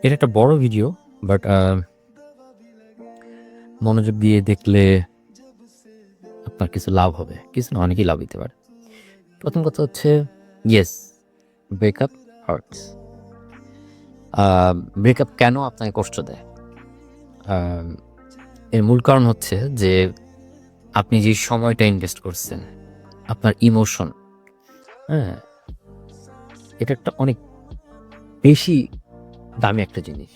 এটা একটা বড় ভিডিও, বাট মনোযোগ দিয়ে দেখলে আপনার কিছু লাভ হবে, কিছু না অনেকই লাভ দিতে পারে। প্রথম কথা হচ্ছে, ইয়েস, ব্রেকআপ হার্টস। ব্রেকআপ কেন আপনাকে কষ্ট দেয়? এর মূল কারণ হচ্ছে যে আপনি যে সময়টা ইনভেস্ট করছেন, আপনার ইমোশন, হ্যাঁ, এটা একটা অনেক বেশি দামি একটা জিনিস।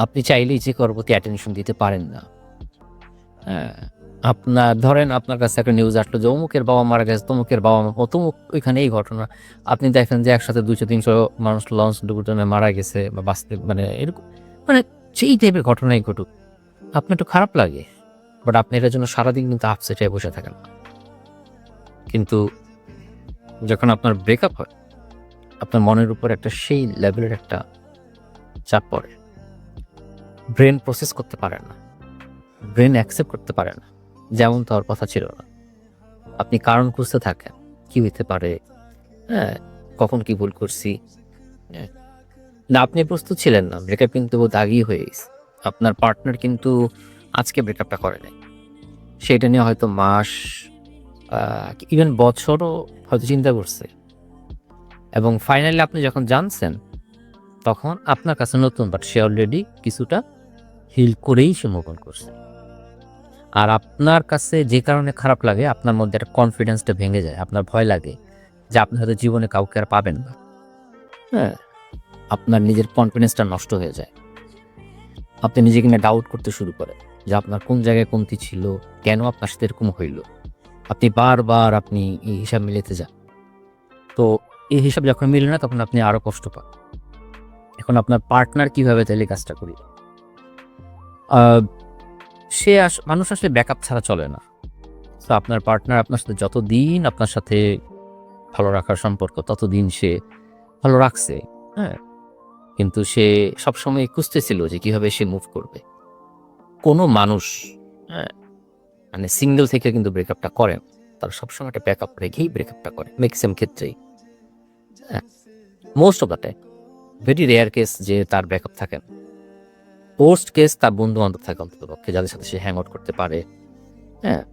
আপনি চাইলেই যে কারোর প্রতি অ্যাটেনশন দিতে পারেন না। হ্যাঁ, আপনার ধরেন আপনার কাছে একটা নিউজ আসলো যে অমুকের বাবা মারা গেছে, তমুকের বাবা মা, তমুক ওইখানে এই ঘটনা। আপনি দেখেন যে একসাথে 200-300 মানুষ লঞ্চ দুর্ঘটনায় মারা গেছে বা বাঁচতে, মানে এরকম, মানে সেই টাইপের ঘটনাই ঘটুক, আপনার একটু খারাপ লাগে, বাট আপনি এটার জন্য সারাদিন কিন্তু আপসেট হয়ে বসে থাকেন না। কিন্তু যখন আপনার ব্রেকআপ হয়, আপনার মনের উপর একটা সেই লেভেলের একটা চাপ পড়ে, ব্রেন প্রসেস করতে পারে না, ব্রেন অ্যাকসেপ্ট করতে পারে না যেমন তার কথা ছিল না। আপনি কারণ খুঁজতে থাকেন, কি হইতে পারে, হ্যাঁ, কখন কি ভুল করছি, হ্যাঁ। না, আপনি প্রস্তুত ছিলেন না, ব্রেকআপ কিন্তু বহুত আগেই হয়ে গেছে। আপনার পার্টনার কিন্তু আজকে ব্রেকআপটা করে নাই, সেটা নিয়ে হয়তো মাস, ইভেন বছরও হয়তো চিন্তা করছে, এবং ফাইনালি আপনি যখন জানছেন তখন আপনার কাছে নতুন, বাট সে অলরেডি কিছুটা হিল করেই সে মুভ অন করছে। আর আপনার কাছে যে কারণে খারাপ লাগে, আপনার মধ্যে একটা কনফিডেন্সটা ভেঙে যায়, আপনার ভয় লাগে যে আপনি হয়তো জীবনে কাউকে আর পাবেন না, হ্যাঁ, আপনার নিজের কনফিডেন্সটা নষ্ট হয়ে যায়, আপনি নিজেকে নিয়ে ডাউট করতে শুরু করেন যে আপনার কোন জায়গায় কমতি ছিল, কেন আপনার সাথে এরকম হইল। আপনি বারবার আপনি এই হিসাব মিলাতে যান, তো এই হিসাব যখন মিলে না তখন আপনি আরো কষ্ট পান। এখন আপনার পার্টনার কিভাবে তাহলে কাজটা করি, সে মানুষ আসলে ব্যাকআপ ছাড়া চলে না। তো আপনার পার্টনার আপনার সাথে যতদিন আপনার সাথে ভালো রাখার সম্পর্ক, ততদিন সে ভালো রাখছে, হ্যাঁ, কিন্তু সে সবসময় খুঁজতেছিল যে কিভাবে সে মুভ করবে। কোনো মানুষ, হ্যাঁ, মানে সিঙ্গেল থেকে কিন্তু ব্রেকআপটা করেন, তারা সবসময় একটা ব্যাকআপ রেখেই ব্রেকআপটা করে, ম্যাক্সিমাম ক্ষেত্রেই, হ্যাঁ, most of the time. Very rare case যে তার ব্যাকআপ থাকেন, পোস্ট কেস তার বন্ধু বান্ধব থাকে অন্তত পক্ষে, যাদের সাথে সে হ্যাং আউট করতে পারে, হ্যাঁ।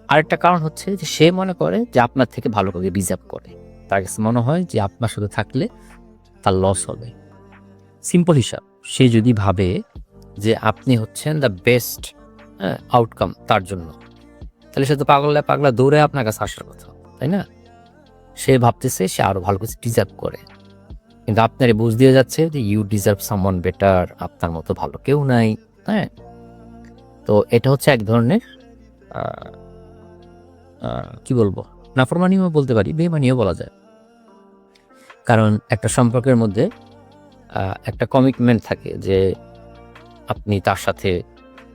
আরেকটা কারণ হচ্ছে যে সে মনে করে যে আপনার থেকে ভালো করে ডিজার্ভ করে, তার কাছে মনে হয় যে আপনার সাথে থাকলে তার লস হবে। সিম্পল হিসাব, সে যদি ভাবে যে আপনি হচ্ছেন দ্য বেস্ট আউটকাম তার জন্য, তাহলে সে তো পাগলা দৌড়ে আপনার কাছে আসার কথা, তাই না? সে ভাবতেছে সে আরো ভালো কিছু ডিজার্ভ করে, কিন্তু আপনার বুঝ দিয়ে যাচ্ছে যে ইউ ডিজার্ভ সামওয়ান বেটার, আপনার মতো ভালো কেউ নাই, হ্যাঁ। তো এটা হচ্ছে এক ধরনের কি বলবো, নাফরমানিও বলতে পারি, বেমানিও বলা যায়। কারণ একটা সম্পর্কের মধ্যে একটা কমিটমেন্ট থাকে যে আপনি তার সাথে,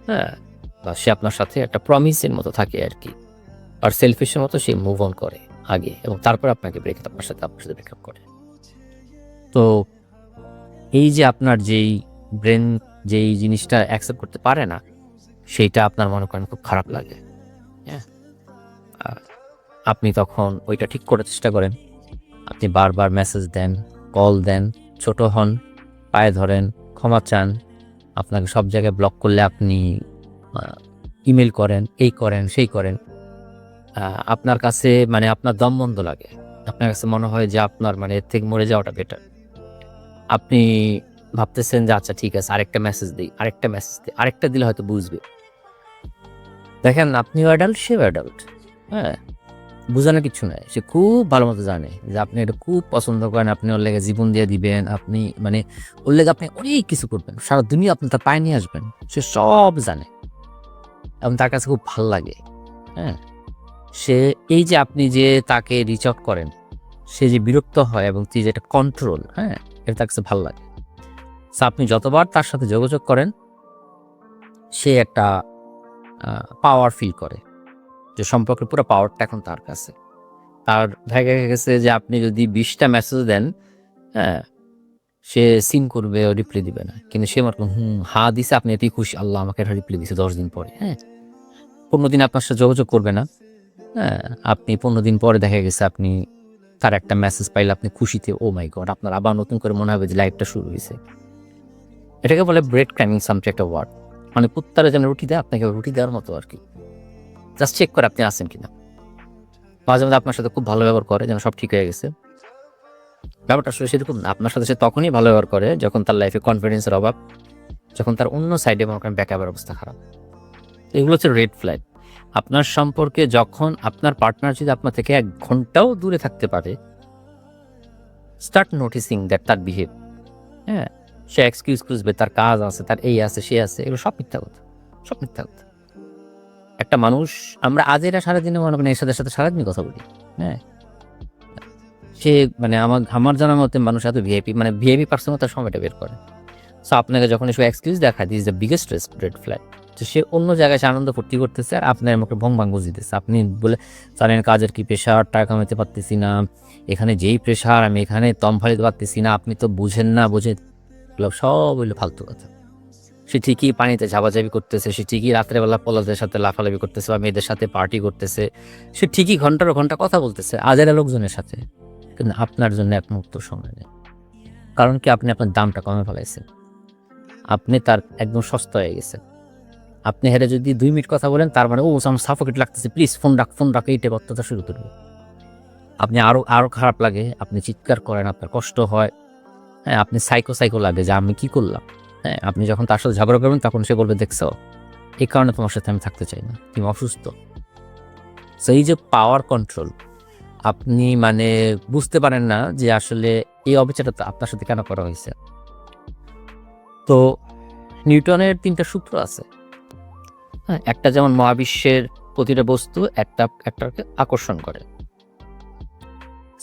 হ্যাঁ, বা সে আপনার সাথে একটা প্রমিসের মতো থাকে আর কি। আর সেলফিশের মতো সে মুভ অন করে আগে, এবং তারপর আপনাকে আপনার সাথে ব্রেকআপ করে। তো এই যে আপনার যেই ব্রেন যেই জিনিসটা অ্যাকসেপ্ট করতে পারে না, সেইটা আপনার মনে করেন খুব খারাপ লাগে, হ্যাঁ। আপনি তখন ওইটা ঠিক করার চেষ্টা করেন, আপনি বারবার মেসেজ দেন, কল দেন, ছোট হন, পায়ে ধরেন, ক্ষমা চান, আপনাকে সব জায়গায় ব্লক করলে আপনি ইমেল করেন, এই করেন সেই করেন। আপনার কাছে মানে আপনার দম বন্ধ লাগে, আপনার কাছে মনে হয় যে আপনার মানে এর থেকে মরে যাওয়াটা বেটার। আপনি ভাবতেছেন যে আচ্ছা ঠিক আছে, আরেকটা মেসেজ দিই, আরেকটা দিলে হয়তো বুঝবে। দেখেন, আপনিও অ্যাডাল্ট, সেও অ্যাডাল্ট, হ্যাঁ, বুঝানোর কিছু নাই, সে খুব ভালো মতো জানে যে আপনি এটা খুব পছন্দ করেন, আপনি ওর লেগে জীবন দিয়ে দিবেন, আপনি মানে ওর লেগে আপনি অনেক কিছু করবেন, সারা দুনিয়া আপনি তার পায়ে নিয়ে আসবেন, সে সব জানে এবং তার কাছে খুব ভাল লাগে, হ্যাঁ। সে এই যে আপনি যে তাকে রিচ আউট করেন, সে যে বিরক্ত হয় এবং যে একটা কন্ট্রোল, হ্যাঁ, এটা তার কাছে ভালো লাগে। সো আপনি যতবার তার সাথে যোগাযোগ করেন, সে একটা পাওয়ার ফিল করে, যে সম্পর্কের পুরো পাওয়ারটা এখন তার কাছে। তার দেখা গেছে যে আপনি যদি 20টা মেসেজ দেন, হ্যাঁ, সে সিন করবে, রিপ্লাই দিবে না, কিন্তু সে মাত্র হা দিছে, আপনি এতেই খুশি, আল্লাহ আমাকে একটা রিপ্লাই দিছে 10 দিন পরে, হ্যাঁ। 15 দিন আপনার সাথে যোগাযোগ করবে না, হ্যাঁ, আপনি 15 দিন পরে দেখা গেছে আপনি তার একটা মেসেজ পাইলে আপনি খুশিতে ও মাই গড, আপনার আবার নতুন করে মনে হবে যে লাইফটা শুরু হয়েছে। এটাকে বলে ব্রেড ক্রাইমিং, সামথিং একটা ওয়ার্ড, মানে কুত্তারা যেন রুটি দেয় আপনাকে রুটি দেওয়ার মতো আর কি। জাস্ট চেক করে আপনি আসেন কিনা। মাঝে মাঝে আপনার সাথে খুব ভালো ব্যবহার করে যেন সব ঠিক হয়ে গেছে। ব্যাপারটা আসলে সেরকম না। আপনার সাথে সে তখনই ভালো ব্যবহার করে যখন তার লাইফে কনফিডেন্সের অভাব, যখন তার অন্য সাইডে মনে করেন ব্যাকআপের অবস্থা খারাপ। এগুলো হচ্ছে রেড ফ্ল্যাগ। আপনার সম্পর্কে যখন আপনার পার্টনার যদি আপনার থেকে 1 ঘন্টাও দূরে থাকতে পারে, স্টার্ট নোটিসিং দ্যাট তার বিহেভ। হ্যাঁ, সে এক্সকিউজ খুঁজবে, তার কাজ আছে, তার এই আছে, সে আছে, এগুলো সব মিথ্যা কথা, সব মিথ্যা কথা। একটা মানুষ, আমরা আজ এরা সারাদিনে মনে করেন এর সাথে সারাদিন কথা বলি। হ্যাঁ, সে মানে আমার জানার মতে মানুষ এত ভিআইপি, মানে ভিআইপি পার্সনও তার সময়টা বের করে। সো আপনাকে যখন এসব এক্সকিউজ দেখায়, this is the biggest red flag. তো সে অন্য জায়গায় সে আনন্দ ফুর্তি করতেছে আর আপনার মুখে ভং ভাং বুঝিতেছে। আপনি বলে জানেন কাজের কি প্রেশার, টাকা কামাইতে পারতেছি না, এখানে যেই প্রেশার, আমি এখানে দম ফালিতে পারতেছি না, আপনি তো বুঝেন না, বুঝে সব হইলো ফালতু কথা। সে ঠিকই পানিতে ঝাপাঝাপি করতেছে, সে ঠিকই রাত্রেবেলা পোলাদের সাথে লাফালাফি করতেছে বা মেয়েদের সাথে পার্টি করতেছে, সে ঠিকই ঘন্টার ঘন্টা কথা বলতেছে আজেরা লোকজনের সাথে, কিন্তু আপনার জন্য এক মুহূর্ত সময় নেই। কারণ কি, আপনি আপনার দামটা কমে ফেলাইছেন, আপনি তার একদম সস্তা হয়ে গেছেন। আপনি হেরে যদি 2 মিনিট কথা বলেন, তার মানে ও আমার সাফোকেট লাগতেছে, প্লিজ ফোন রাখ, এই টাইপ অত্যাচার শুরু করবে। আপনি আরো খারাপ লাগে, আপনি চিৎকার করেন, আপনার কষ্ট হয়। হ্যাঁ, আপনি সাইকো লাগে যে আমি কি করলাম। হ্যাঁ, আপনি যখন তার সাথে ঝগড়া করবেন তখন সে বলবে, দেখছো এই কারণে তোমার সাথে আমি থাকতে চাই না, তুমি অসুস্থ। সো এই যে পাওয়ার কন্ট্রোল, আপনি মানে বুঝতে পারেন না যে আসলে এই অবিচারটা আপনার সাথে কেন করা হয়েছে। তো নিউটনের 3টা সূত্র আছে। হ্যাঁ, একটা যেমন মহাবিশ্বের প্রতিটা বস্তু একটাকে আকর্ষণ করে।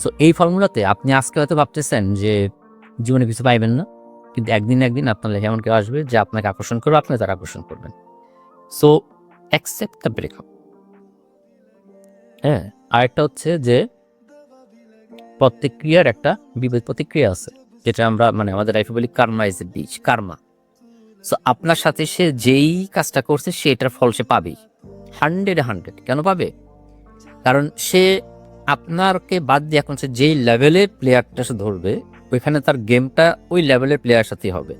সো এই ফর্মুলাতে আপনি আজকে হয়তো ভাবতেছেন যে জীবনে কিছু পাইবেন না, কিন্তু একদিন আপনার লাইফে এমন কেউ আসবে যে আপনাকে আকর্ষণ করবে, আপনি তার আকর্ষণ করবেন। So accept the breakup. হ্যাঁ, আরেকটা হচ্ছে যে প্রত্যেক ক্রিয়ার একটা বিপরীত প্রতিক্রিয়া আছে, যেটা আমরা মানে আমাদের লাইফে বলি Karma is a beach, Karma. So আপনার সাথে সে যেই কাজটা করছে সে এটার ফল সে পাবেই, 100 কেন পাবে? কারণ সে আপনাকে বাদ দিয়ে এখন সে যেই লেভেলের প্লেয়ারটা সে ধরবে, ওইখানে তার গেমটা ওই লেভেলের প্লেয়ার সাথেই হবে।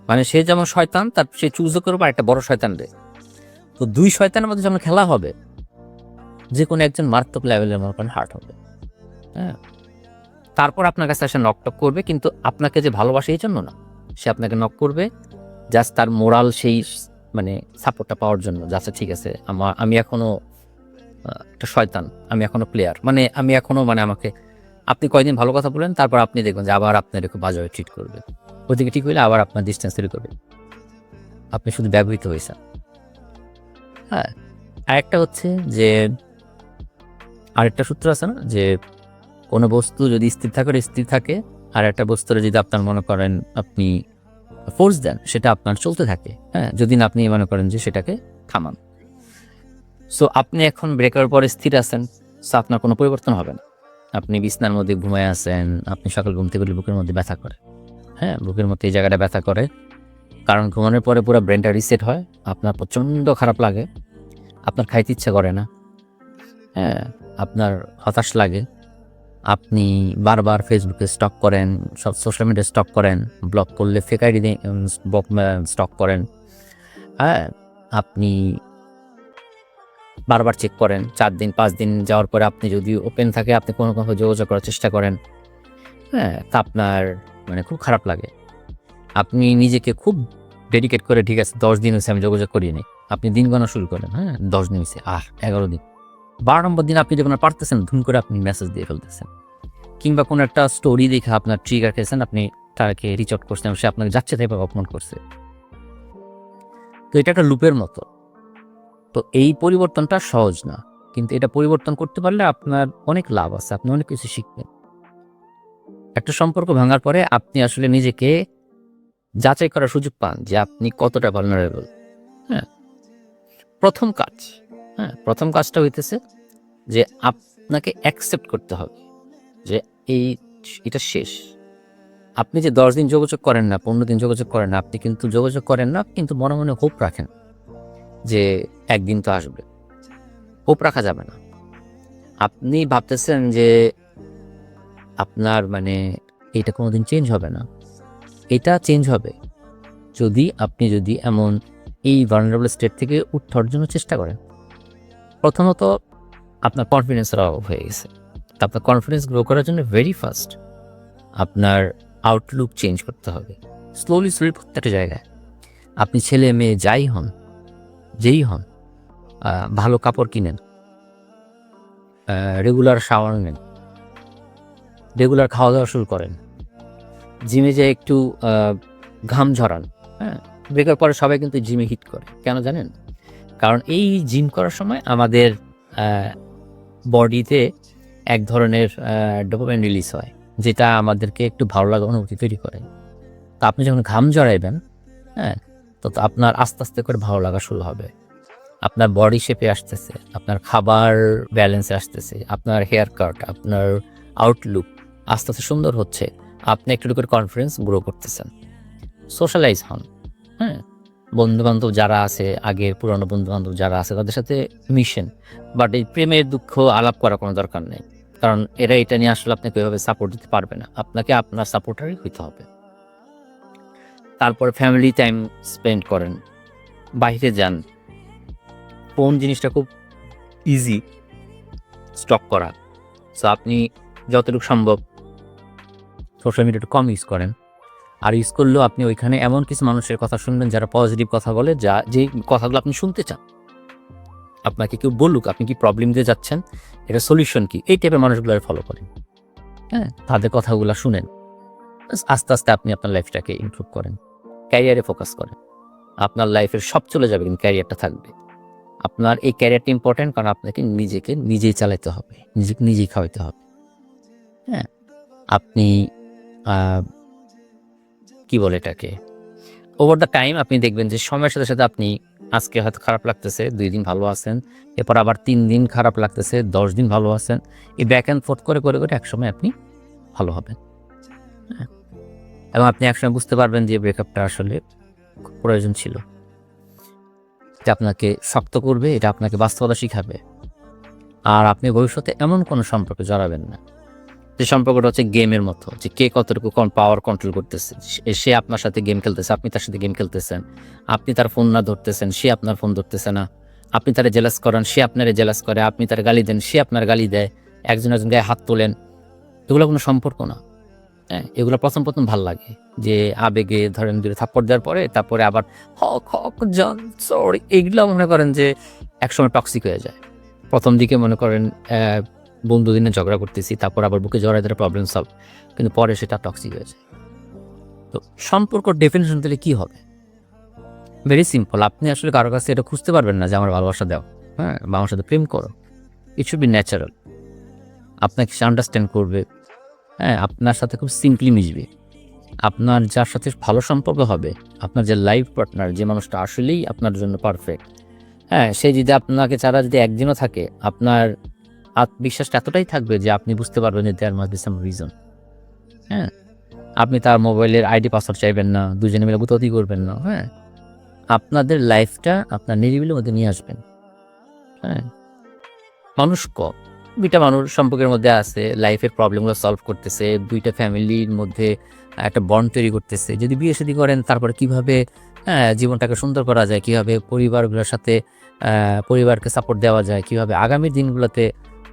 মানে সে যেমন শয়তান, তার সে চুজও করবে একটা বড় শয়তান রে। তো 2 শয়তানের মধ্যে যখন খেলা হবে, যে কোনো একজন মারাত্মক লেভেলের মনে করেন হার্ট হবে। হ্যাঁ, তারপর আপনার কাছে সে নকটক করবে, কিন্তু আপনাকে যে ভালোবাসে এই জন্য না, সে আপনাকে নক করবে জাস্ট তার মোরাল সেই মানে সাপোর্টটা পাওয়ার জন্য। জাস্ট ঠিক আছে, আমি এখনো একটা শয়তান, আমি এখনো প্লেয়ার, মানে আমি এখনো মানে আমাকে আপনি কয়দিন ভালো কথা বলেন, তারপর আপনি দেখবেন যে আবার আপনার খুব বাজেভাবে ট্রিট করবে। ওইদিকে ঠিক হইলে আবার আপনার ডিস্টেন্স তৈরি করবে, আপনি শুধু ব্যবহৃত হয়েছেন। হ্যাঁ, আরেকটা হচ্ছে যে আরেকটা সূত্র আছে না, যে কোনো বস্তু যদি স্থির থাকে, আর একটা বস্তুর যদি আপনার মনে করেন আপনি ফোর্স দেন, সেটা আপনার চলতে থাকে। হ্যাঁ, যদি না আপনি মনে করেন যে সেটাকে থামান। সো আপনি এখন ব্রেকের পরে স্থির আছেন, সো আপনার কোনো পরিবর্তন হবে না। আপনি বিছনার মধ্যে ঘুমায় আছেন, আপনি সকাল ঘুম থেকে বুকের মধ্যে ব্যথা করে। হ্যাঁ, বুকের মধ্যে এই জায়গাটা ব্যথা করে, কারণ ঘুমানোর পরে পুরো ব্রেনটা রিসেট হয়, আপনার প্রচণ্ড খারাপ লাগে, আপনার খাইতে ইচ্ছা করে না। হ্যাঁ, আপনার হতাশ লাগে, আপনি বারবার ফেসবুকে স্টক করেন, সব সোশ্যাল মিডিয়ায় স্টক করেন, ব্লক করলে ফেক আইডি দিয়ে স্টক করেন। হ্যাঁ, আপনি বারবার চেক করেন, 4 দিন 5 দিন যাওয়ার পরে আপনি যদি ওপেন থাকে আপনি কোনো যোগাযোগ করার চেষ্টা করেন। হ্যাঁ, তা আপনার মানে খুব খারাপ লাগে। আপনি নিজেকে খুব ডেডিকেট করে, ঠিক আছে 10 দিন হয়েছে আমি যোগাযোগ করিনি, আপনি দিন গণনা শুরু করেন। হ্যাঁ, 10 দিন হয়েছে, 11 দিন, 12 নম্বর দিন আপনি যখন পারতেছেন ধুম করে আপনি মেসেজ দিয়ে ফেলতেছেন, কিংবা কোনো একটা স্টোরি দেখে আপনার ট্রিগার খেয়েছেন, আপনি তাকে রিচ আউট করছেন, সে আপনাকে যাচ্ছে তাই অপমান করছে। তো এটা একটা লুপের মতো। তো এই পরিবর্তনটা সহজ না, কিন্তু এটা পরিবর্তন করতে পারলে আপনার অনেক লাভ আছে, আপনি অনেক কিছু শিখবেন। একটা সম্পর্ক ভাঙার পরে আপনি আসলে নিজেকে যাচাই করার সুযোগ পান যে আপনি কতটা ভালনারেবল। হ্যাঁ, প্রথম কাজটা হইতেছে যে আপনাকে অ্যাকসেপ্ট করতে হবে যে এটা শেষ। আপনি যে 10 দিন যোগাযোগ করেন না, 15 দিন যোগাযোগ করেন না, আপনি কিন্তু যোগাযোগ করেন না, কিন্তু মনে মনে হোপ রাখেন যে একদিন তো আসবে। হোপ রাখা যাবে না। আপনি ভাবতেছেন যে আপনার মানে এটা কোনোদিন চেঞ্জ হবে না। এটা চেঞ্জ হবে যদি এমন এই ভালনারেবল স্টেট থেকে উঠার জন্য চেষ্টা করেন। প্রথমত আপনার কনফিডেন্সের অভাব হয়ে গেছে। তো আপনার কনফিডেন্স গ্রো করার জন্য ভেরি ফার্স্ট আপনার আউটলুক চেঞ্জ করতে হবে। স্লোলি প্রত্যেকটা জায়গায় আপনি ছেলে মেয়ে যেই হন ভালো কাপড় কিনেন, রেগুলার শাওয়ার নেন, রেগুলার খাওয়া দাওয়া শুরু করেন, জিমে যেয়ে একটু ঘাম ঝরান। হ্যাঁ, ব্রেকের পরে সবাই কিন্তু জিমে হিট করে, কেন জানেন? কারণ এই জিম করার সময় আমাদের বডিতে এক ধরনের ডোপামিন রিলিজ হয়, যেটা আমাদেরকে একটু ভালো লাগার অনুভূতি তৈরি করে। তো আপনি যখন ঘাম জড়াইবেন, হ্যাঁ, তো আপনার আস্তে আস্তে করে ভালো লাগা শুরু হবে। আপনার বডি শেপে আসতেছে, আপনার খাবার ব্যালেন্সে আসতেছে, আপনার হেয়ার কাট, আপনার আউটলুক আস্তে আস্তে সুন্দর হচ্ছে। আপনি একটু করে কনফিডেন্স গ্রো করতেছেন। সোশ্যালাইজ হন, হ্যাঁ, বন্ধুবান্ধব যারা আছে, আগের পুরনো বন্ধুবান্ধব যারা আছে তাদের সাথে মিশেন। বাট এই প্রেমের দুঃখ আলাপ করার কোনো দরকার নেই, কারণ এরা এটা নিয়ে আসলে আপনাকে ওইভাবে সাপোর্ট দিতে পারবে না। আপনাকে আপনার সাপোর্টারই হইতে হবে। তারপর ফ্যামিলি টাইম স্পেন্ড করেন, বাইরে যান। ফোন জিনিসটা খুব ইজি স্টক করা, সো আপনি যতটুকু সম্ভব সোশ্যাল মিডিয়া একটু কম ইউজ করেন। আর ইউজ করলেও আপনি ওইখানে এমন কিছু মানুষের কথা শুনবেন যারা পজিটিভ কথা বলে, যে কথাগুলো আপনি শুনতে চান। আপনাকে কেউ বলুক আপনি কি প্রবলেম দিয়ে যাচ্ছেন, এটা সলিউশন কি, এই টাইপের মানুষগুলো ফলো করেন। হ্যাঁ, তাদের কথাগুলো শুনেন। আস্তে আস্তে আপনি আপনার লাইফটাকে ইমপ্রুভ করেন, ক্যারিয়ারে ফোকাস করেন। আপনার লাইফের সব চলে যাবে কিন্তু ক্যারিয়ারটা থাকবে। আপনার এই ক্যারিয়ারটা ইম্পর্টেন্ট, কারণ আপনাকে নিজেকে নিজেই চালাতে হবে, নিজেকে নিজেই খাওয়াইতে হবে। হ্যাঁ, আপনি কি বলে এটাকে, ওভার দ্য টাইম আপনি দেখবেন যে সময়ের সাথে সাথে আপনি আজকে হয়তো খারাপ লাগতেছে, 2 দিন ভালো আছেন, এরপর আবার 3 দিন খারাপ লাগতেছে, 10 দিন ভালো আছেন। এই ব্যাক অ্যান্ড ফোর্থ করে করে করে একসময় আপনি ভালো হবেন। হ্যাঁ, এবং আপনি একসময় বুঝতে পারবেন যে ব্রেকআপটা আসলে খুব প্রয়োজন ছিল। এটা আপনাকে শক্ত করবে, এটা আপনাকে বাস্তবতা শিখাবে। আর আপনি ভবিষ্যতে এমন কোনো সম্পর্কে জড়াবেন না যে সম্পর্কটা হচ্ছে গেমের মতো, যে কে কতটুকু পাওয়ার কন্ট্রোল করতেছে। সে আপনার সাথে গেম খেলতেছে, আপনি তার সাথে গেম খেলতেছেন। আপনি তার ফোন না ধরতেছেন, সে আপনার ফোন ধরতেছে না। আপনি তারে জেলাস করেন, সে আপনারে জেলাস করে। আপনি তার গালি দেন, সে আপনার গালি দেয়। একজন গায়ে হাত তোলেন। এগুলো কোনো সম্পর্ক না। হ্যাঁ, এগুলো প্রথম ভাল লাগে, যে আবেগে ধরেন দূরে থাপ্পড় দেওয়ার পরে তারপরে আবার হক হক জন সরি, এগুলো মনে করেন যে একসময় টক্সিক হয়ে যায়। প্রথম দিকে মনে করেন বন্ধু দিনে ঝগড়া করতেছি, তারপর আবার বুকে জড়ায় ধরে প্রবলেম সলভ, কিন্তু পরে সেটা টক্সিক হয়ে যায়। তো সম্পর্ক ডেফিনেশন দিলে কি হবে? Very simple. আপনি আসলে কারো কাছে এটা খুঁজতে পারবেন না যে আমার ভালোবাসা দাও, হ্যাঁ, বা আমার সাথে প্রেম করো। It should be natural. আপনাকে সে আন্ডারস্ট্যান্ড করবে, হ্যাঁ, আপনার সাথে খুব সিম্পলি মিশবে। আপনার যার সাথে ভালো সম্পর্ক হবে, আপনার যে লাইফ পার্টনার, যে মানুষটা আসলেই আপনার জন্য পারফেক্ট, হ্যাঁ, সে যদি আপনাকে ছাড়া যদি একদিনও থাকে, আপনার আত্মবিশ্বাসটা এতটাই থাকবে যে আপনি বুঝতে পারবেন যে there must be some reason. হ্যাঁ, আপনি তার মোবাইলের আইডি পাসওয়ার্ড চাইবেন না, দুজনে মিলে গুতাগুতি করবেন না। হ্যাঁ, আপনাদের লাইফটা আপনার নিরিবিলির মধ্যে নিয়ে আসবেন। হ্যাঁ, মানুষ কম, 2টা মানুষ সম্পর্কের মধ্যে আছে, লাইফের প্রবলেমগুলো সলভ করতেছে, 2টা ফ্যামিলির মধ্যে একটা বন্ড তৈরি করতেছে। যদি বিয়ে শাদী করেন, তারপরে কিভাবে জীবনটাকে সুন্দর করা যায়, কিভাবে পরিবারগুলোর সাথে পরিবারকে সাপোর্ট দেওয়া যায়, কিভাবে আগামী দিনগুলোতে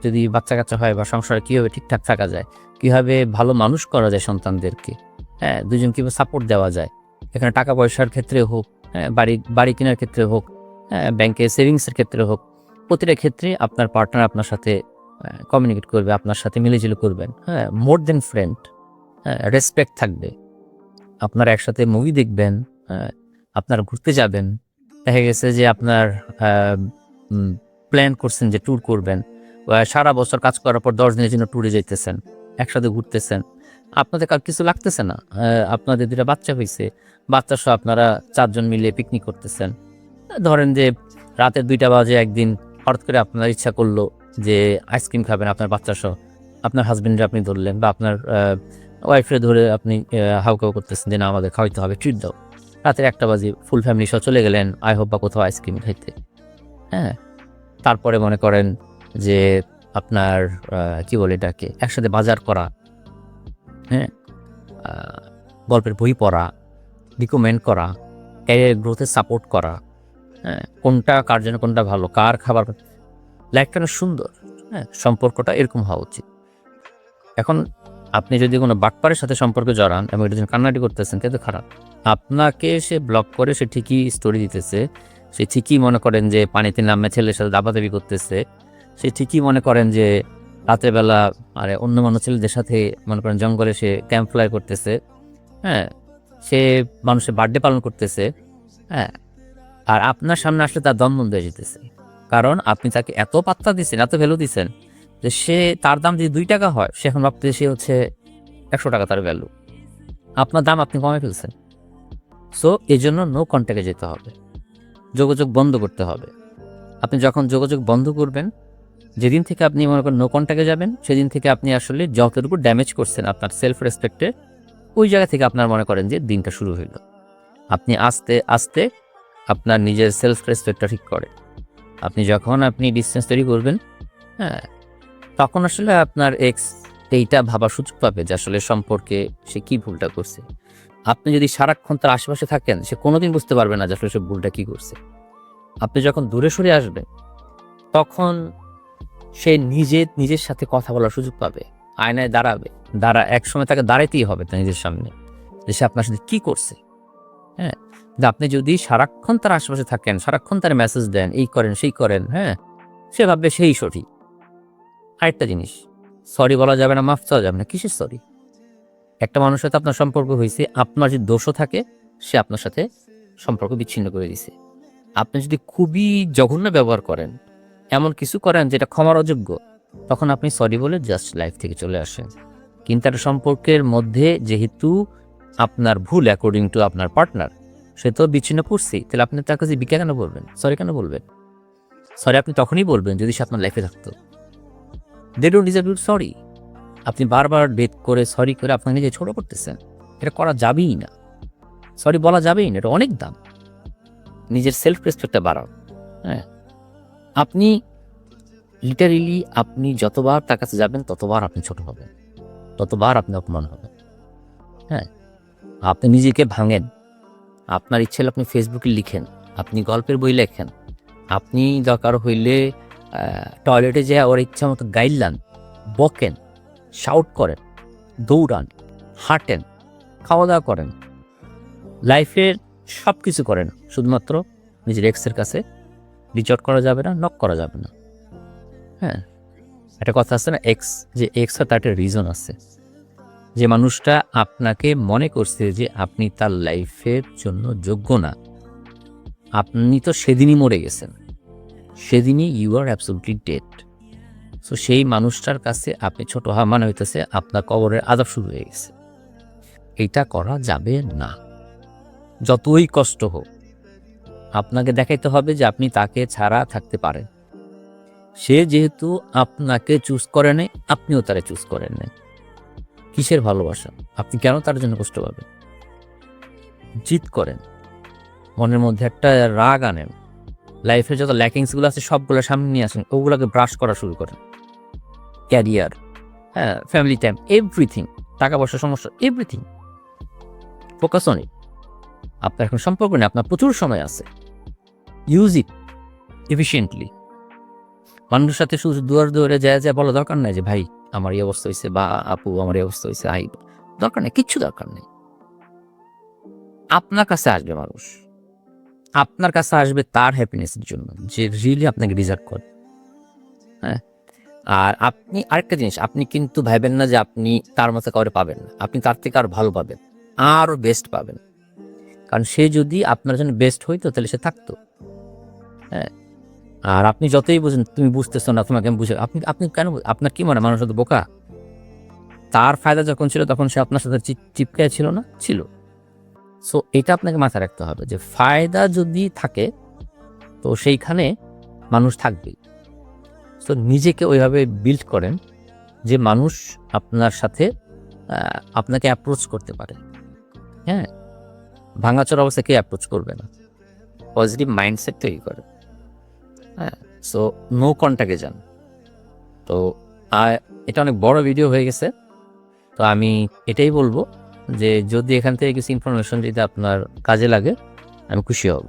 যদি বাচ্চা কাচ্চা হয় বা সংসারে কীভাবে ঠিকঠাক থাকা যায়, কীভাবে ভালো মানুষ করা যায় সন্তানদেরকে, হ্যাঁ, দুজন কীভাবে সাপোর্ট দেওয়া যায়, এখানে টাকা পয়সার ক্ষেত্রে হোক, হ্যাঁ, বাড়ি কেনার ক্ষেত্রে হোক, হ্যাঁ, ব্যাংকে সেভিংসের ক্ষেত্রে হোক, প্রতিটা ক্ষেত্রে আপনার পার্টনার আপনার সাথে কমিউনিকেট করবে, আপনার সাথে মিলেঝুলে করবেন। হ্যাঁ, মোর দেন ফ্রেন্ড। হ্যাঁ, রেসপেক্ট থাকবে। আপনারা একসাথে মুভি দেখবেন, হ্যাঁ, আপনারা ঘুরতে যাবেন। দেখা গেছে যে আপনার প্ল্যান করছেন যে ট্যুর করবেন, সারা বছর কাজ করার পর 10 দিনের জন্য ট্যুরে যাইতেছেন, একসাথে ঘুরতেছেন। আপনাদের কার কিছু লাগতেছে না, আপনাদের 2টা বাচ্চা হয়েছে, বাচ্চা সহ আপনারা 4 জন মিলে পিকনিক করতেছেন। ধরেন যে রাতের 2টা বাজে একদিন হঠাৎ করে আপনার ইচ্ছা করলো যে আইসক্রিম খাবেন আপনার বাচ্চা সহ। আপনার হাজবেন্ডে আপনি ধরলেন, বা আপনার ওয়াইফরে ধরে আপনি হাউকাউ করতেছেন যে না, আমাদের খাওয়াইতে হবে, ট্রিট দাও। রাতের 1টা বাজে ফুল ফ্যামিলি সহ চলে গেলেন আই হোপ বা কোথাও আইসক্রিম খাইতে। হ্যাঁ, তারপরে মনে করেন যে আপনার কি বলে এটাকে, একসাথে বাজার করা, হ্যাঁ, গল্পের বই পড়া, রিকমেন্ড করা, ক্যারিয়ার গ্রোথে সাপোর্ট করা, হ্যাঁ, কোনটা কার জন্য কোনটা ভালো, কার খাবার লাইফটা অনেক সুন্দর। হ্যাঁ, সম্পর্কটা এরকম হওয়া উচিত। এখন আপনি যদি কোনো বাটপারের সাথে সম্পর্কে জড়ান এবং এটার জন্য কান্নাকাটি করতেছেন, তাহলে তো খারাপ। আপনাকে সে ব্লক করে সে ঠিকই স্টোরি দিতেছে, সে ঠিকই মনে করেন যে পানিতে নামে ছেলের সাথে দাবাদাবি করতেছে, সে ঠিকই মনে করেন যে রাতের বেলা অন্য মানুষ ছেলেদের সাথে মনে করেন জঙ্গলে সে ক্যাম্প ফায়ার করতেছে, হ্যাঁ, সে মানুষের বার্থডে পালন করতেছে, হ্যাঁ, আর আপনার সামনে আসলে তার দম বন্ধ হয়ে যেতেছে। কারণ আপনি তাকে এত পাত্তা দিচ্ছেন, এত ভ্যালু দিচ্ছেন যে সে তার দাম যদি 2 টাকা হয়, সে এখন ভাবতে সে হচ্ছে 100 টাকা তার ভ্যালু। আপনার দাম আপনি কমে ফেলছেন। সো এই জন্য নো কন্ট্যাক্টে যেতে হবে, যোগাযোগ বন্ধ করতে হবে। আপনি যখন যোগাযোগ বন্ধ করবেন, যেদিন থেকে আপনি মনে করেন নো কন্ট্যাক্টে যাবেন, সেদিন থেকে আপনি আসলে যতটুকু ড্যামেজ করছেন আপনার সেলফ রেসপেক্টে, ওই জায়গা থেকে আপনার মনে করেন যে দিনটা শুরু হইল। আপনি আস্তে আস্তে আপনার নিজের সেলফ রেসপেক্টটা ঠিক করে আপনি যখন ডিসটেন্স তৈরি করবেন, হ্যাঁ, তখন আসলে আপনার এক্স এইটা ভাবার সুযোগ পাবে যে আসলে সম্পর্কে সে কি ভুলটা করছে। আপনি যদি সারাক্ষণ তার আশেপাশে থাকেন, সে কোনোদিন বুঝতে পারবে না যে আসলে সে ভুলটা কি করছে। আপনি যখন দূরে সরে আসবেন, তখন সে নিজের সাথে কথা বলার সুযোগ পাবে, আয়নায় দাঁড়াবে, একসময় তাকে দাঁড়াইতেই হবে তার নিজের সামনে যে সে আপনার সাথে কি করছে। হ্যাঁ, আপনি যদি সারাক্ষণ তার আশেপাশে থাকেন, সারাক্ষণ তার মেসেজ দেন, এই করেন সেই করেন, হ্যাঁ, সে ভাববে সেই সঠিক। আরেকটা জিনিস, সরি বলা যাবে না, মাফ চাওয়া যাবে না। কিসের সরি? একটা মানুষের সাথে আপনার সম্পর্ক হয়েছে, আপনার যদি দোষও থাকে, সে আপনার সাথে সম্পর্ক বিচ্ছিন্ন করে দিছে। আপনি যদি খুবই জঘন্য ব্যবহার করেন, এমন কিছু করেন যেটা ক্ষমার অযোগ্য, তখন আপনি সরি বলে জাস্ট লাইফ থেকে চলে আসেন। কিন্তু একটা সম্পর্কের মধ্যে যেহেতু আপনার ভুল অ্যাকর্ডিং টু আপনার পার্টনার, সে তো বিচ্ছিন্ন করছেই, তাহলে আপনি তার কাছে কেন বলবেন, সরি কেন বলবেন? সরি আপনি তখনই বলবেন যদি সে আপনার লাইফে থাকতো। They don't deserve your sorry. আপনি বারবার বেদ করে সরি করে আপনাকে নিজে ছোট করতেছেন। এটা করা যাবেই না, সরি বলা যাবেই না, এটা অনেক দাম। নিজের সেলফ রেসপেক্টটা বাড়াও। হ্যাঁ, আপনি লিটারেলি আপনি যতবার তার কাছে যাবেন, ততবার আপনি ছোট হবেন, ততবার আপনি অপমান হবেন। হ্যাঁ, আপনি নিজেকে ভাঙেন, আপনার ইচ্ছে হলে আপনি ফেসবুকে লিখেন, আপনি গল্পের বই লেখেন, আপনি দরকার হইলে টয়লেটে যেয়ে ওর ইচ্ছা মতো গাইলান, বকেন, শাউট করেন, দৌড়ান, হাঁটেন, খাওয়া দাওয়া করেন, লাইফের সব কিছু করেন, শুধুমাত্র নিজের এক্সের কাছে রিচ আউট করা যাবে না, নক করা যাবে না। হ্যাঁ, একটা কথা আছে না, এক্স তার একটা রিজন আছে। যে মানুষটা আপনাকে মনে করছে যে আপনি তার লাইফের জন্য যোগ্য না, আপনি তো সেদিনই মরে গেছেন, সেদিনই you are absolutely dead. So সেই মানুষটার কাছে আপনি ছোট হওয়া মানে হইতেছে আপনার কবরের আযাব শুরু হয়ে গেছে। এটা করা যাবে না। যতই কষ্ট হোক, আপনাকে দেখাইতে হবে যে আপনি তাকে ছাড়া থাকতে পারেন। সে যেহেতু আপনাকে চুজ করে নাই, আপনিও তারে চুজ করেন নাই। কিসের ভালোবাসা? আপনি কেন তার জন্য কষ্ট পাবেন? জিত করেন, মনের মধ্যে একটা রাগ আনেন, লাইফের যত ল্যাকিংসগুলো আছে সবগুলো সামনে নিয়ে আসেন, ওগুলোকে ব্রাশ করা শুরু করেন। ক্যারিয়ার, হ্যাঁ, ফ্যামিলি টাইম, এভরিথিং, টাকা পয়সা সমস্যা, এভরিথিং, ফোকাস অন ইট। আপনার এখন সম্পর্ক নেই, আপনার প্রচুর সময় আছে, ইউজ ইট এফিসিয়েন্টলি। মানুষের সাথে শুধু দুয়ারে যায় বলা দরকার নাই যে ভাই আমার এই অবস্থা হয়েছে, বা আপু আমার এই অবস্থা হয়েছে, দরকার নেই, কিচ্ছু দরকার নেই। আপনার কাছে আসবে মানুষ, আপনার কাছে আসবে তার হ্যাপিনেসের জন্য, যে রিয়েলি আপনাকে ডিজার্ভ করে। হ্যাঁ, আর আপনি আরেকটা জিনিস, আপনি কিন্তু ভাবেন না যে আপনি তার মতো কাউরে পাবেন না, আপনি তার থেকে আরো ভালো পাবেন, আরো বেস্ট পাবেন। কারণ সে যদি আপনার জন্য বেস্ট হইতো তাহলে সে থাকতো। হ্যাঁ, আর আপনি যতই বুঝেন তুমি বুঝতেছো না, তোমাকে আমি বুঝে, আপনি কেন, আপনার কি মনে মানুষ তো বোকা? তার ফায়দা যখন ছিল তখন সে আপনার সাথে চিপকায় ছিল না, ছিল। সো এটা আপনাকে মাথায় রাখতে হবে যে ফায়দা যদি থাকে তো সেইখানে মানুষ থাকবেই। সো নিজেকে ওইভাবে বিল্ড করেন যে মানুষ আপনার সাথে আপনাকে অ্যাপ্রোচ করতে পারে। হ্যাঁ, ভাঙাচোরা অবস্থায় কে অ্যাপ্রোচ করবে না? পজিটিভ মাইন্ডসেট তৈরি করে। হ্যাঁ, সো নো কন্ট্যাক্টে যান। তো এটা অনেক বড় ভিডিও হয়ে গেছে। তো আমি এটাই বলবো যে যদি এখান থেকে কিছু ইনফরমেশন যদি আপনার কাজে লাগে আমি খুশি হব।